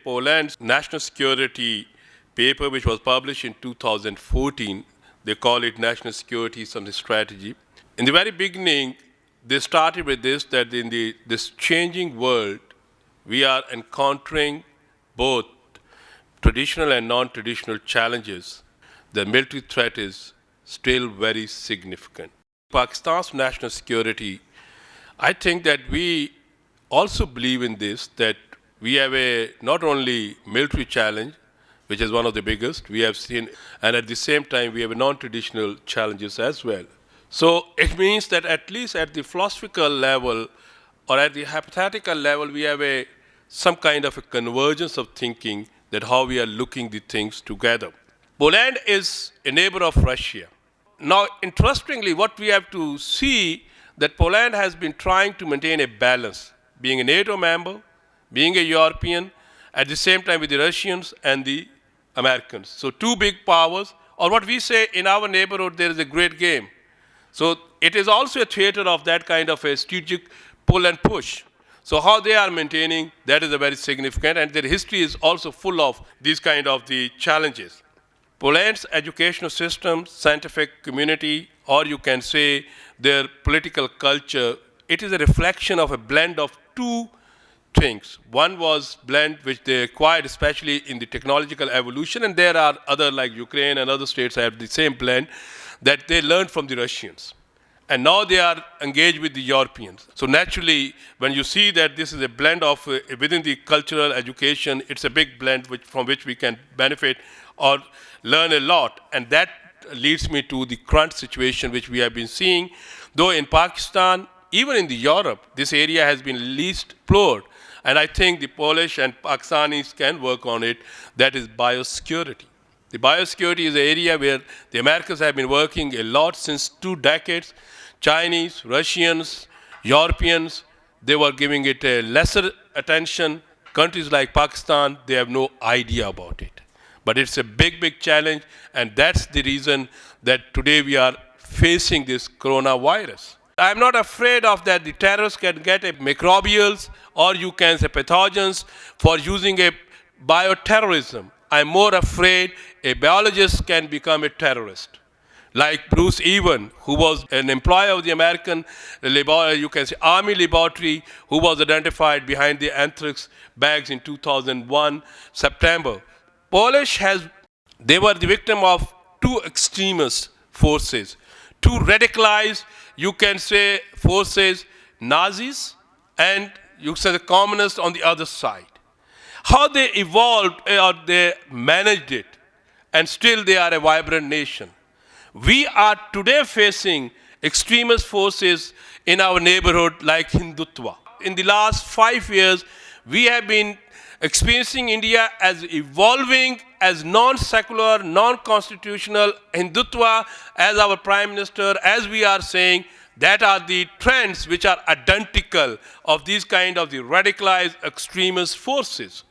Poland's national security paper, which was published in 2014. They call it National Security Something Strategy. In the very beginning, they started with this, that in this changing world, we are encountering both traditional and non-traditional challenges. The military threat is still very significant. Pakistan's national security, I think that we also believe in this, that we have a not only military challenge, which is one of the biggest, we have seen, and at the same time, we have non-traditional challenges as well. So it means that at least at the philosophical level or at the hypothetical level, we have some kind of a convergence of thinking that how we are looking the things together. Poland is a neighbor of Russia. Now, interestingly, what we have to see that Poland has been trying to maintain a balance, being a NATO member, being a European, at the same time with the Russians and the Americans. So two big powers, or what we say in our neighborhood, there is a great game. So it is also a theater of that kind of a strategic pull and push. So how they are maintaining, that is a very significant, and their history is also full of these kind of the challenges. Poland's educational system, scientific community, or you can say their political culture, it is a reflection of a blend of two things. One was blend which they acquired, especially in the technological evolution, and there are other like Ukraine and other states have the same blend that they learned from the Russians. And now they are engaged with the Europeans. So naturally, when you see that this is a blend of within the cultural education, it's a big blend from which we can benefit or learn a lot. And that leads me to the current situation which we have been seeing. Though in Pakistan, even in the Europe, this area has been least explored. And I think the Polish and Pakistanis can work on it. That is biosecurity. The biosecurity is an area where the Americans have been working a lot since 2 decades. Chinese, Russians, Europeans, they were giving it a lesser attention. Countries like Pakistan, they have no idea about it. But it's a big, big challenge, and that's the reason that today we are facing this coronavirus. I'm not afraid of that the terrorists can get a microbials or you can say pathogens for using a bioterrorism. I'm more afraid a biologist can become a terrorist. Like Bruce Even, who was an employee of the American, you can say, Army laboratory, who was identified behind the anthrax bags in 2001, September. They were the victim of two extremist forces, two radicalized, you can say, forces, Nazis, and you say the communists on the other side. How they evolved or they managed it, and still they are a vibrant nation. We are today facing extremist forces in our neighborhood like Hindutva. In the last 5 years, we have been experiencing India as evolving as non-secular, non-constitutional Hindutva, as our Prime Minister, as we are saying, that are the trends which are identical of these kind of the radicalized extremist forces.